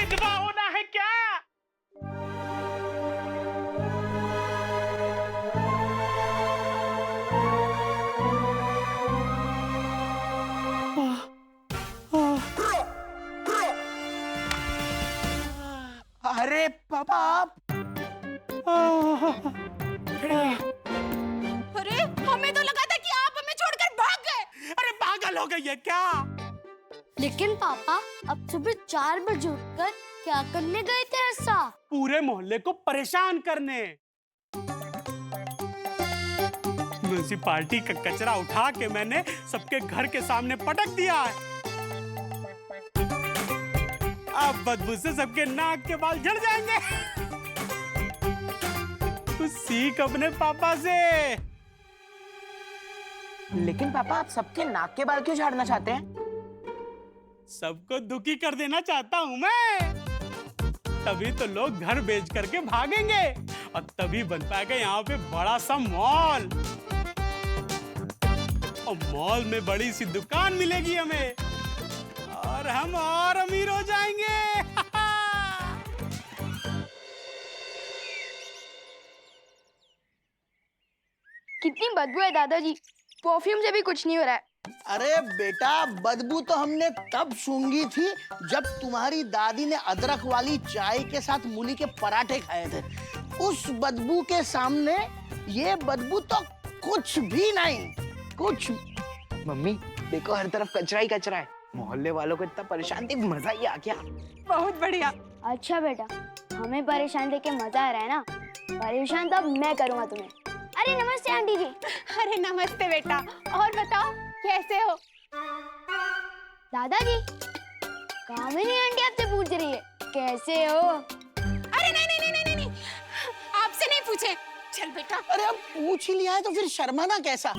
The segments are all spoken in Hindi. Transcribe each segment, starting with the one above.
विधवा होना है क्या? अरे पापा आप अरे हमें तो लगा था कि आप हमें छोड़कर भाग गए। अरे पागल हो गई है क्या? लेकिन पापा अब सुबह 4 बजे उठकर क्या करने गए थे ऐसा? पूरे मोहल्ले को परेशान करने। म्युनिसिपालिटी का कचरा उठा के मैंने सबके घर के सामने पटक दिया है। अब बदबू से सबके नाक के बाल झड़ जाएंगे। कुछ सीख अपने पापा से। लेकिन पापा आप सबके नाक के बाल क्यों झाड़ना चाहते हैं? सबको दुखी कर देना चाहता हूं मैं। तभी तो लोग घर बेच करके भागेंगे और तभी बन पाएगा यहाँ पे बड़ा सा मॉल। और मॉल में बड़ी सी दुकान मिलेगी हमें और हम और अमीर हो जाएंगे। कितनी बदबू है दादाजी, परफ्यूम से भी कुछ नहीं हो रहा है। अरे बेटा बदबू तो हमने तब सूंघी थी जब तुम्हारी दादी ने अदरक वाली चाय के साथ मूली के पराठे खाए थे। उस बदबू के सामने ये बदबू तो कुछ भी नहीं। कुछ मम्मी देखो हर तरफ कचरा ही कचरा है। मोहल्ले वालों को इतना परेशान देख मजा ही आ गया। बहुत बढ़िया। अच्छा बेटा, हमें परेशान देख के मजा आ रहा है ना? परेशान तो अब मैं करूँगा तुम्हें। अरे नमस्ते आंटी जी। अरे नमस्ते बेटा, और बताओ कैसे हो? दादाजी, कामिनी आंटी आपसे पूछ रही है कैसे हो? अरे नहीं, आपसे नहीं पूछे। चल बेटा। अरे अब पूछ ही लिया है तो फिर शर्माना कैसा?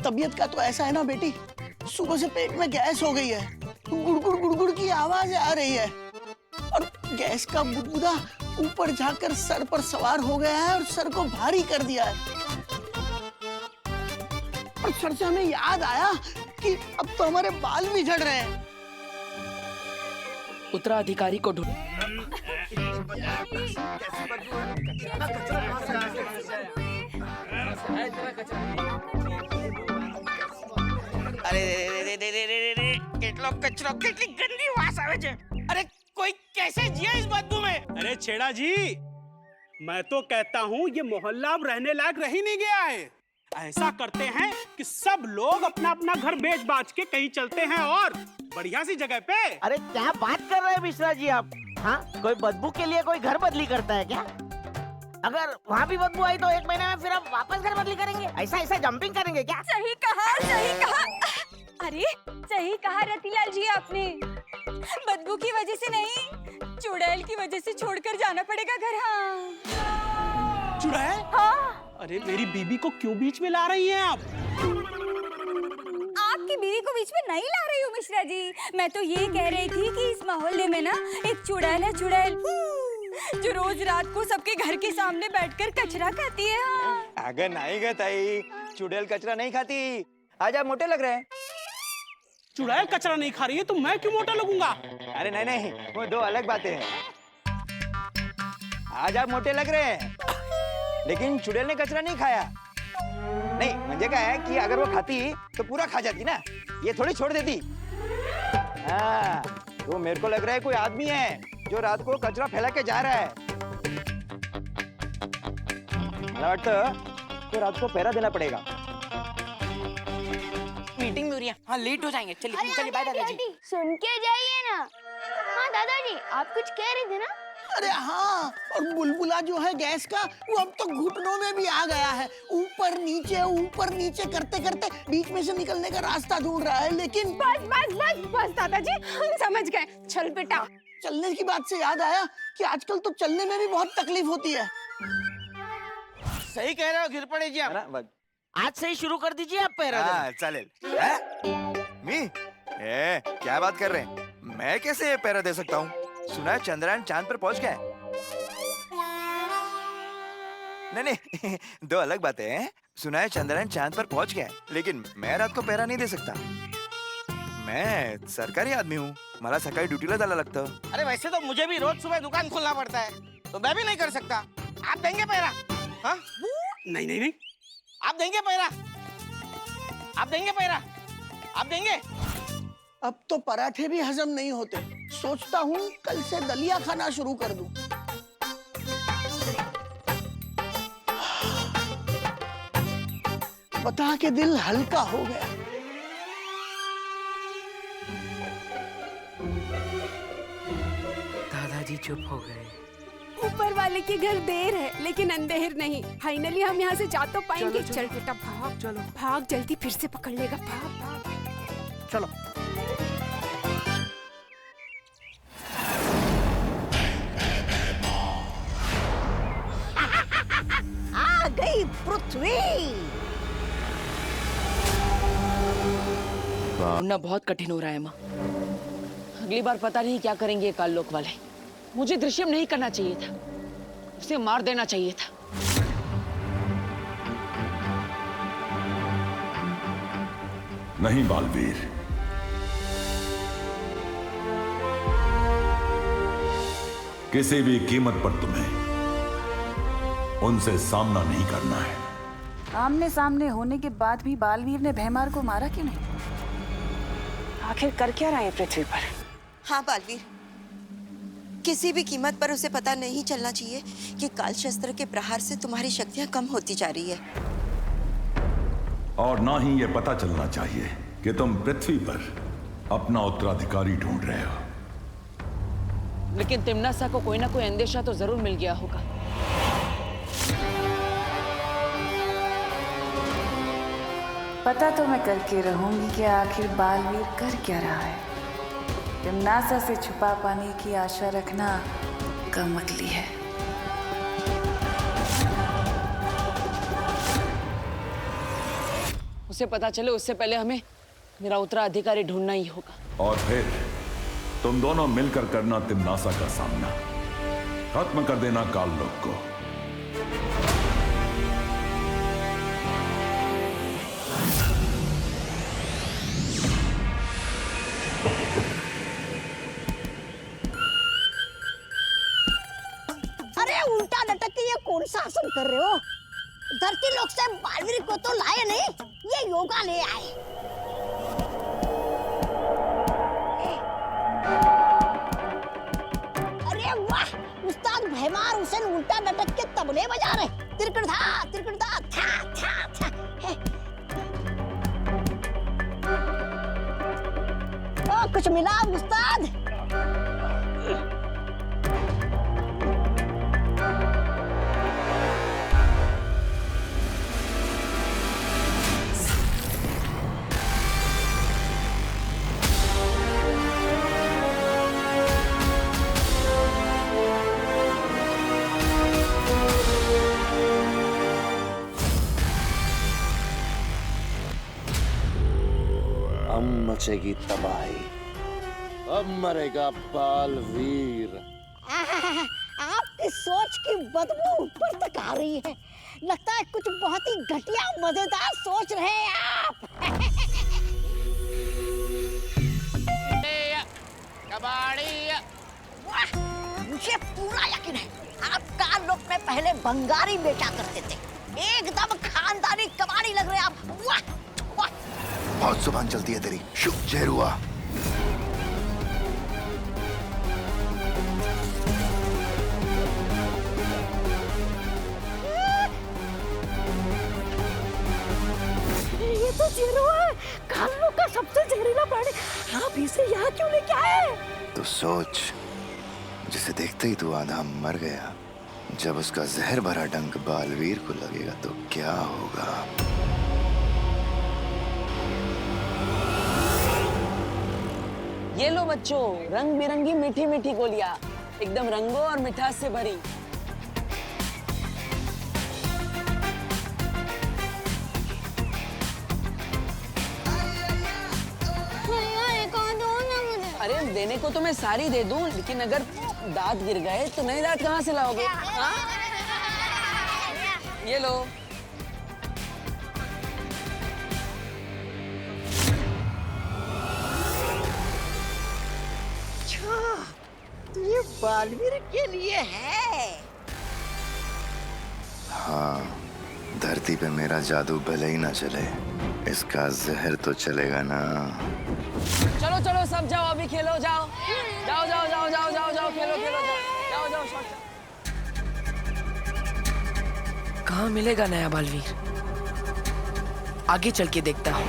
तबीयत का तो ऐसा है ना बेटी, सुबह से पेट में गैस हो गई है, गुड़गुड़ गुड़गुड़ की आवाज आ रही है और गैस का बुदबुदा ऊपर जाकर सर पर सवार हो गया है और सर को भारी कर दिया है। और सर से हमें याद आया कि अब तो हमारे बाल भी झड़ रहे हैं। उत्तराधिकारी को ढूंढ। અરે રે રે રે રે રે રે રે કેટલો કચરો કેટલી ગંદી વાસ આવે છે. અરે કોઈ कैसे जिया इस बदबू में? अरे छेड़ा जी, मैं तो कहता हूँ ये मोहल्ला अब रहने लायक रह ही नहीं गया है। ऐसा करते हैं कि सब लोग अपना अपना घर बेच बाच के कहीं चलते हैं और बढ़िया सी जगह पे। अरे क्या बात कर रहे हैं मिश्रा जी आप? हाँ, कोई बदबू के लिए कोई घर बदली करता है क्या? अगर वहाँ भी बदबू आई तो 1 महीने में फिर आप वापस घर बदली करेंगे? ऐसा जंपिंग करेंगे क्या? सही कहा, सही कहा। अरे सही कहा रतीलाल जी आपने। बदबू की वजह से नहीं, चुड़ैल की वजह से छोड़कर जाना पड़ेगा घर। हाँ चुड़ैल? हाँ। अरे मेरी बीबी को क्यों बीच में ला रही हैं आप? आपकी बीवी को बीच में नहीं ला रही हूँ मिश्रा जी, मैं तो ये कह रही थी कि इस मोहल्ले में ना एक चुड़ैल है, चुड़ैल जो रोज रात को सबके घर के सामने बैठकर कचरा खाती है। हाँ। अगर नहीं गए ताई, चुड़ैल कचरा नहीं खाती। आज आप मोटे लग रहे हैं। चुड़ैल कचरा नहीं खा रही है तो मैं क्यों मोटा लगूंगा? अरे नहीं, वो दो अलग बातें हैं। आज आप मोटे लग रहे हैं, लेकिन चुड़ैल ने कचरा नहीं खाया। नहीं, मुझे क्या है कि अगर वो खाती तो पूरा खा जाती ना, ये थोड़ी छोड़ देती। हाँ, तो मेरे को लग रहा है कोई आदमी है जो रात को कचरा फैला के जा रहा है। मला वाटतं तो रात को पहरा देना पड़ेगा। मीटिंग में हो रही है। हाँ लेट हो जाएंगे। चलिए चलिए बाय दादाजी। सुन के जाइए ना। हाँ दादाजी, आप कुछ कह रहे थे ना? अरे हाँ, और बुलबुला जो है गैस का, वो अब तो घुटनों में भी आ गया है। ऊपर नीचे करते करते बीच में से निकलने का रास्ता ढूंढ रहा है। लेकिन बस दादाजी, हम समझ गए। चल बेटा। चलने की बात से याद आया कि आजकल तो चलने में भी बहुत तकलीफ होती है। सही कह रहे हो, गिर पड़े जी आप। है ना? बघ. आज से ही शुरू कर दीजिए आप पैरा देना। हाँ चालेल. मी क्या बात कर रहे हैं? मैं कैसे ये पैरा दे सकता हूँ? सुना है चंद्रयान चांद पर पहुंच गया है। नहीं दो अलग बातें हैं। सुना है चंद्रयान चांद पर पहुंच गया है, लेकिन मैं रात को पैरा नहीं दे सकता। मैं सरकारी आदमी हूँ, मला सकाळी ड्युटीला जायला लागतं. अरे वैसे तो मुझे भी रोज सुबह दुकान खोलना पड़ता है, तो मैं भी नहीं कर सकता. आप देंगे पैरा? हाँ? नहीं नहीं नहीं, आप देंगे पैरा? आप देंगे पैरा? आप देंगे? अब तो पराठे भी हजम नहीं होते. सोचता हूँ कल से दलिया खाना शुरू कर दूं. बता के दिल हल्का हो गया. दादाजी चुप हो गए. ऊपर वाले के घर देर है लेकिन अंधेर नहीं. फाइनली हम यहाँ से जा तो पाएंगे. चल बेटा भाग. चलो भाग जल्दी, फिर से पकड़ लेगा. भाग भाग. चलो. आ गई पृथ्वी. ढूंढना बहुत कठिन हो रहा है माँ. अगली बार पता नहीं क्या करेंगे ये काललोक वाले. मुझे दृश्यम नहीं करना चाहिए था, उसे मार देना चाहिए था. नहीं बालवीर, किसी भी कीमत पर तुम्हें उनसे सामना नहीं करना है. आमने सामने होने के बाद भी बालवीर ने भैमार को मारा क्यों नहीं? आखिर कर क्या रहा है पृथ्वी पर? हाँ बालवीर, किसी भी कीमत पर उसे पता नहीं चलना चाहिए कि काल शस्त्र के प्रहार से तुम्हारी शक्तियां कम होती जा रही है. और ना ही ये पता चलना चाहिए कि तुम पृथ्वी पर अपना उत्तराधिकारी ढूंढ रहे हो. लेकिन तिम्नासा को कोई ना कोई अंदेशा तो जरूर मिल गया होगा. पता तो मैं करके रहूंगी कि आखिर बालवीर कर क्या रहा है. तिम्नासा से छुपा पाने की आशा रखना कम अकली है. उसे पता चले उससे पहले हमें मेरा उत्तराधिकारी ढूंढना ही होगा. और फिर तुम दोनों मिलकर करना तिम्नासा का सामना. खत्म कर देना काललोक को. अरे उल्टा लटक के ये कौन सा आसन कर रहे हो? धरती लोक से बालवीर को तो लाए नहीं, ये योगा ले आए. अरे वाह, उस्ताद भैमार हुसैन उल्टा लटक के तबले बजा रहे. तिरकड़धा तिरकड़धा था था था. ओ कुछ मिला उस्ताद? अब मचेगी तबाही. अब मरेगा बालवीर. आपकी सोच की बदबू ऊपर तक आ रही है. लगता है कुछ बहुत ही घटिया मजेदार सोच रहे हैं आप. वाह, मुझे पूरा यकीन है आप काललोक में पहले बंगारी बेचा करते थे. एकदम खानदानी कबाड़ी लग रहे हैं आप. वाह वाह. बहुत जुबान चलती है तेरी. शुभ जहर हुआ. ये तो जीरो है, काललोक का सबसे जहरीला प्राणी. आप इसे यहाँ क्यों लेके आए? तो सोच, जिसे देखते ही तू आधा मर गया. जब उसका जहर भरा डंक बालवीर को लगेगा तो क्या होगा? ये लो बच्चों, रंग बिरंगी मीठी मीठी गोलियां, एकदम रंगों और मिठास से भरी. अरे देने को तो मैं सारी दे दूं, लेकिन अगर दांत गिर गए तो नए दांत कहाँ से लाओगे? हाँ? ये लो. बालवीर के लिए है। हाँ, धरती पे मेरा जादू भले ही ना चले, इसका जहर तो चलेगा ना। चलो चलो सब जाओ, अभी खेलो, जाओ जाओ जाओ जाओ जाओ जाओ जाओ खेलो खेलो जाओ जाओ जाओ। कहाँ मिलेगा नया बालवीर? आगे चल के देखता हूँ।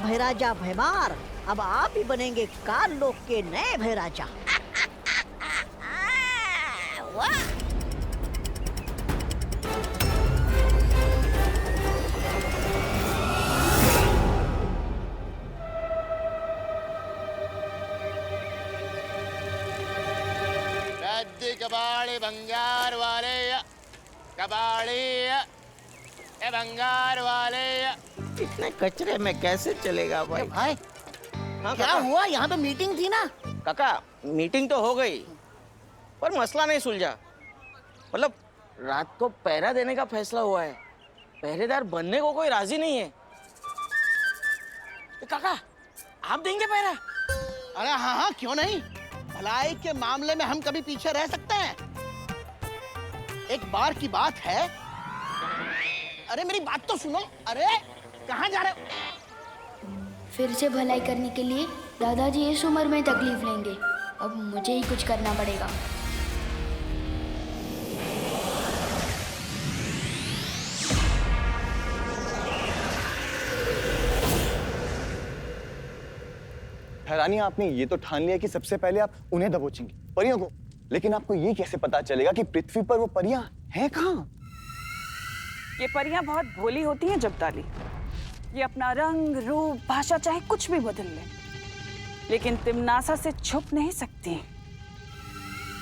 भैराजा भैमार, अब आप ही बनेंगे काल लोक के नए भैराजा। रद्दी कबाड़ी भंगार वाले, कबाड़ी ए भंगार वाले। इतने कचरे में कैसे चलेगा भाई? भाई हाँ, क्या हुआ? यहाँ पे मीटिंग थी ना। काका, मीटिंग तो हो गई पर मसला नहीं सुलझा। मतलब रात को पहरा देने का फैसला हुआ है, पहरेदार बनने को कोई राजी नहीं है। काका, आप देंगे पहरा? अरे हाँ हाँ, क्यों नहीं। भलाई के मामले में हम कभी पीछे रह सकते हैं? एक बार की बात है। अरे मेरी बात तो सुनो। अरे कहाँ जा रहे हो? फिर से भलाई करने के लिए दादाजी इस उम्र में तकलीफ लेंगे। अब मुझे ही कुछ करना पड़ेगा। हैरानी, आपने ये तो ठान लिया कि सबसे पहले आप उन्हें दबोचेंगे, परियों को। लेकिन आपको ये कैसे पता चलेगा कि पृथ्वी पर वो परियां हैं कहाँ? ये परियां बहुत भोली होती हैं जब्दाली। ये अपना रंग, रूप, भाषा चाहे कुछ भी बदल ले, लेकिन तिमनासा से छुप नहीं सकती।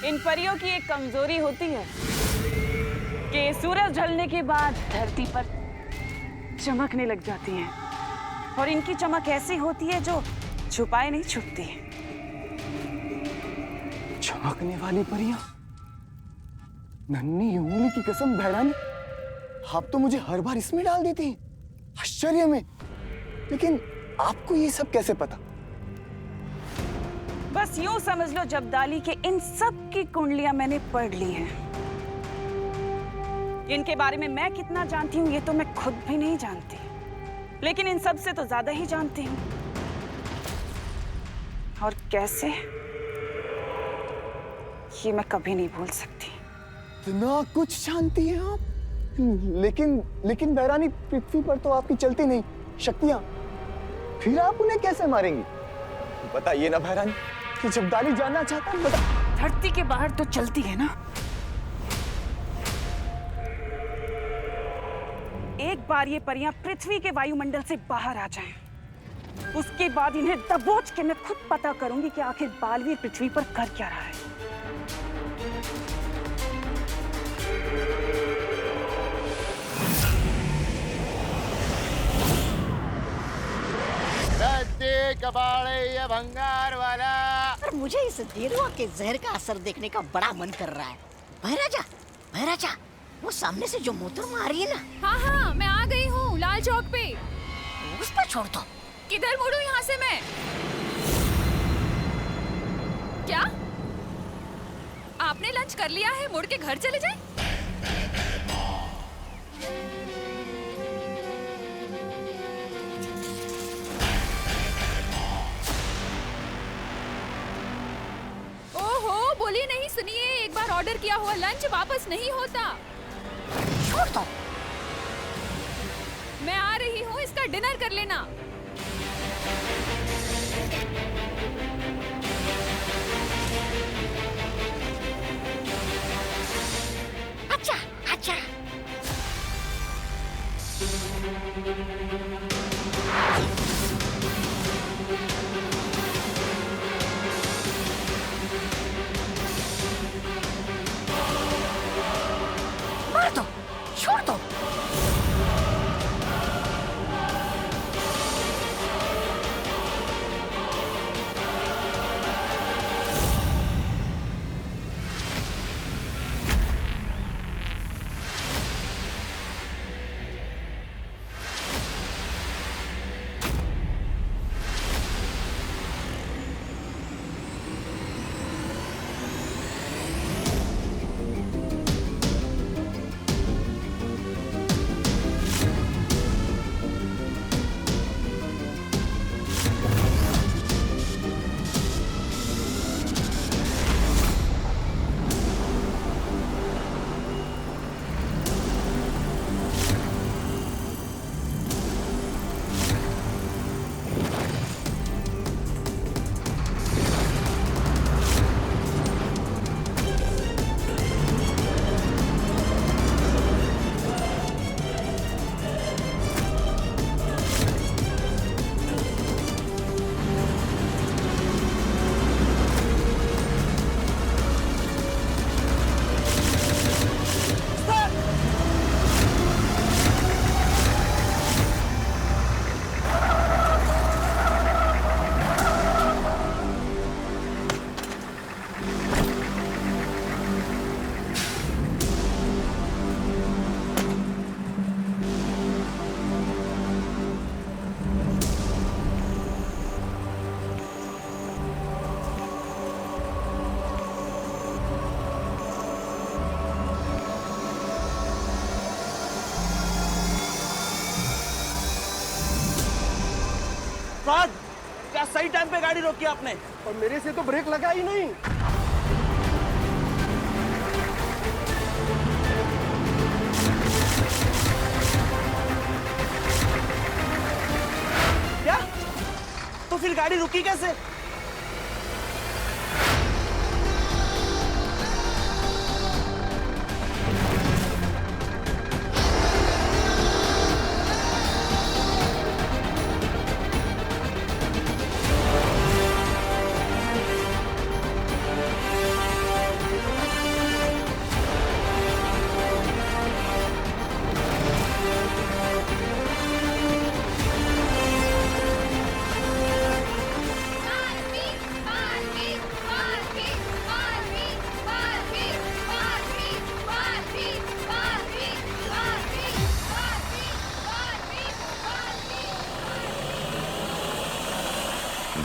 इन परियों की एक कमजोरी होती है कि सूरज ढलने के बाद धरती पर चमकने लग जाती हैं, और इनकी चमक ऐसी होती है जो छुपाए नहीं छुपती। चमकने वाली परियां? नन्ही उंगली की कसम भैरानी, आप तो मुझे हर बार इसमें डाल देती हैं, आश्चर्य में। लेकिन आपको ये सब कैसे पता? बस यूं समझ लो जब्दाली के इन सब की कुंडलियां मैंने पढ़ ली हैं। इनके बारे में मैं कितना जानती हूँ ये तो मैं खुद भी नहीं जानती, लेकिन इन सब से तो ज्यादा ही जानती हूँ। और कैसे, ये मैं कभी नहीं भूल सकती। इतना कुछ जानती हैं आप? लेकिन भैरानी, पृथ्वी पर तो आपकी चलती नहीं शक्तियां, फिर आप उन्हें कैसे मारेंगी? बताइए ना भैरानी, कि जब्दाली जानना चाहता है। धरती के बाहर तो चलती है ना। एक बार ये परियां पृथ्वी के वायुमंडल से बाहर आ जाएं, उसके बाद इन्हें दबोच के मैं खुद पता करूंगी कि आखिर बालवीर पृथ्वी पर कर क्या रहा है। रद्दी कबाड़ी ये भंगार वाला। पर मुझे इस देरुआ के जहर का असर देखने का बड़ा मन कर रहा है। भैराजा, भैराजा, वो सामने से जो मोहतरमा आ रही है ना। हाँ हाँ, मैं आ गई हूँ लाल चौक पे। उस पर छोड़ दो। किधर मुड़ूं यहाँ से मैं? क्या आपने लंच कर लिया है? मुड़ के घर चले जाएं? ओहो, बोलिए नहीं, सुनिए, एक बार ऑर्डर किया हुआ लंच वापस नहीं होता। छोड़ दो। मैं आ रही हूँ, इसका डिनर कर लेना। अच्छा अच्छा। मार दो, छोड़ दो। उस्ताद, क्या सही टाइम पे गाड़ी रोकी आपने? और मेरे से तो ब्रेक लगा ही नहीं। क्या? तो फिर गाड़ी रुकी कैसे?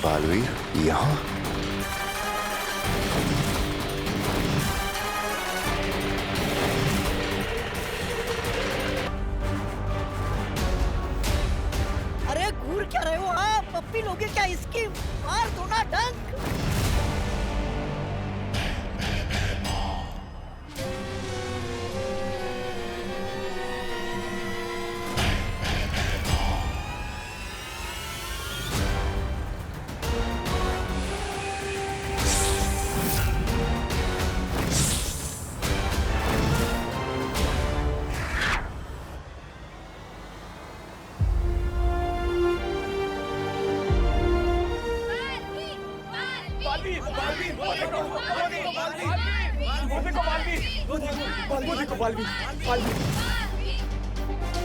बालवीर यहाँ? अरे घूर क्या रहे हो आप? पप्पी लोगे क्या इसकी? मार दो ना डंक।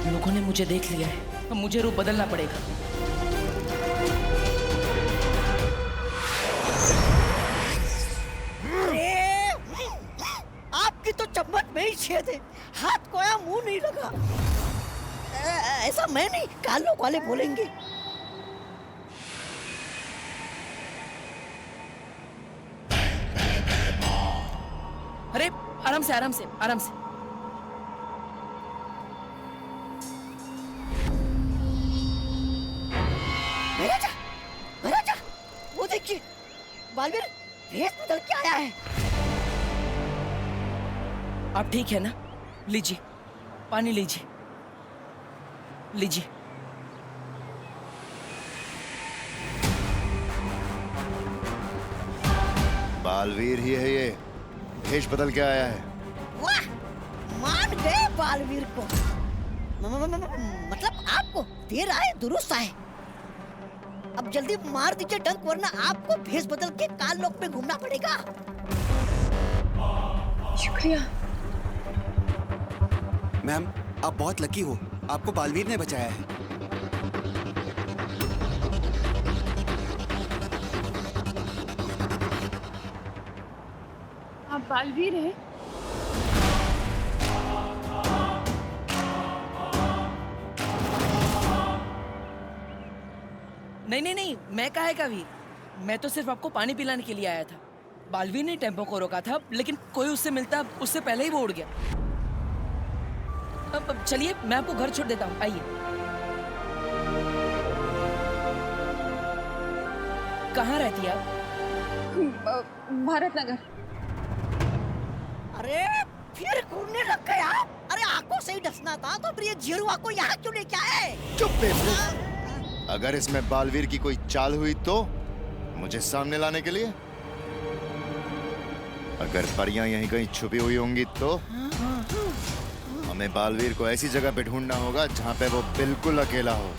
लोगों ने मुझे देख लिया है, अब मुझे रूप बदलना पड़ेगा। अरे आपकी तो चम्मच में ही छेद है, हाथ कोया मुंह नहीं लगा। ऐसा मैं नहीं, काल लोग वाले बोलेंगे। अरे आराम से आराम से आराम से। महाराजा, वो देखिए, बालवीर भेष बदल के आया है। आप ठीक है ना? लीजिए, पानी लीजिए, लीजिए। बालवीर ही है ये, भेष बदल के आया है। वाह, मान गए बालवीर को। मतलब आपको देर आए दुरुस्त आए। अब जल्दी मार दीजिए डंक, वरना आपको भेष बदल के काल लोक में घूमना पड़ेगा। शुक्रिया। मैम, आप बहुत लकी हो, आपको बालवीर ने बचाया है। आप बालवीर हैं? नहीं नहीं नहीं, मैं काहे का वीर? मैं तो सिर्फ आपको पानी पिलाने के लिए आया था। बालवीर ने टेम्पो को रोका था, लेकिन कोई उससे मिलता उससे पहले ही वो उड़ गया। अब चलिए, मैं आपको घर छोड़ देता हूँ, आइए। कहाँ रहती है आप? भारत नगर। अरे फिर घूमने लग गए आप? अरे आंखों से ही डसना था तो फिर ये जीरुआ को यहाँ क्यों लेके आए? चुप बेवकूफ! अगर इसमें बालवीर की कोई चाल हुई तो मुझे सामने लाने के लिए? अगर परियां यहीं कहीं छुपी हुई होंगी तो हमें बालवीर को ऐसी जगह पे ढूंढना होगा जहां पे वो बिल्कुल अकेला हो।